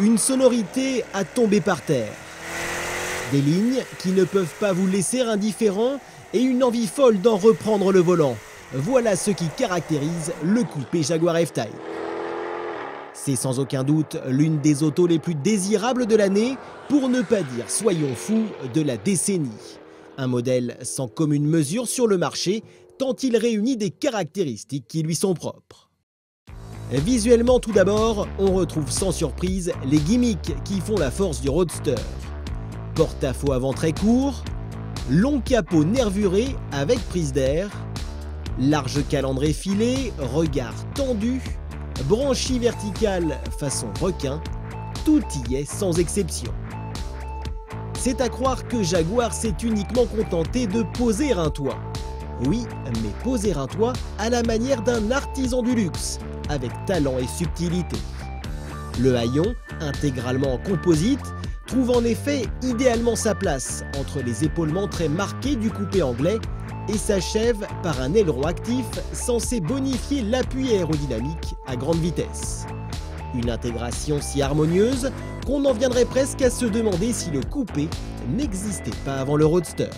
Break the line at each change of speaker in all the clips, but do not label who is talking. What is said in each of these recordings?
Une sonorité à tomber par terre. Des lignes qui ne peuvent pas vous laisser indifférent et une envie folle d'en reprendre le volant. Voilà ce qui caractérise le coupé Jaguar F-Type. C'est sans aucun doute l'une des autos les plus désirables de l'année, pour ne pas dire, soyons fous, de la décennie. Un modèle sans commune mesure sur le marché, tant il réunit des caractéristiques qui lui sont propres. Visuellement tout d'abord, on retrouve sans surprise les gimmicks qui font la force du Roadster. Porte-à-faux avant très court, long capot nervuré avec prise d'air, large calandre effilé, regard tendu, branchie verticale façon requin, tout y est sans exception. C'est à croire que Jaguar s'est uniquement contenté de poser un toit. Oui, mais poser un toit à la manière d'un artisan du luxe, avec talent et subtilité. Le haillon, intégralement en composite, trouve en effet idéalement sa place entre les épaulements très marqués du coupé anglais et s'achève par un aileron actif censé bonifier l'appui aérodynamique à grande vitesse. Une intégration si harmonieuse qu'on en viendrait presque à se demander si le coupé n'existait pas avant le Roadster.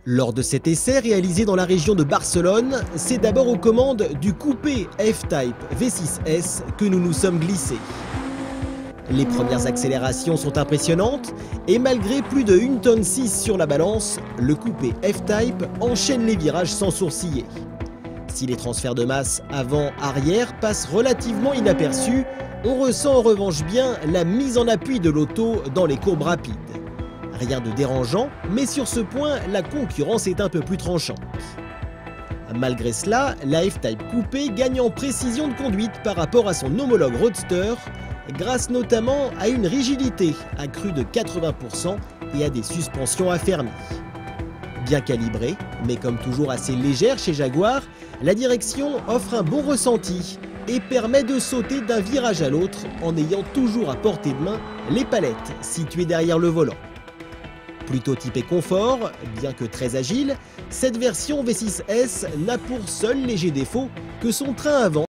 Lors de cet essai réalisé dans la région de Barcelone, c'est d'abord aux commandes du coupé F-Type V6S que nous nous sommes glissés. Les premières accélérations sont impressionnantes et malgré plus de 1,6 tonne sur la balance, le coupé F-Type enchaîne les virages sans sourciller. Si les transferts de masse avant-arrière passent relativement inaperçus, on ressent en revanche bien la mise en appui de l'auto dans les courbes rapides. Rien de dérangeant, mais sur ce point, la concurrence est un peu plus tranchante. Malgré cela, la F-Type coupé gagne en précision de conduite par rapport à son homologue Roadster, grâce notamment à une rigidité accrue de 80% et à des suspensions affermies. Bien calibrée, mais comme toujours assez légère chez Jaguar, la direction offre un bon ressenti et permet de sauter d'un virage à l'autre en ayant toujours à portée de main les palettes situées derrière le volant. Plutôt typé confort, bien que très agile, cette version V6S n'a pour seul léger défaut que son train avant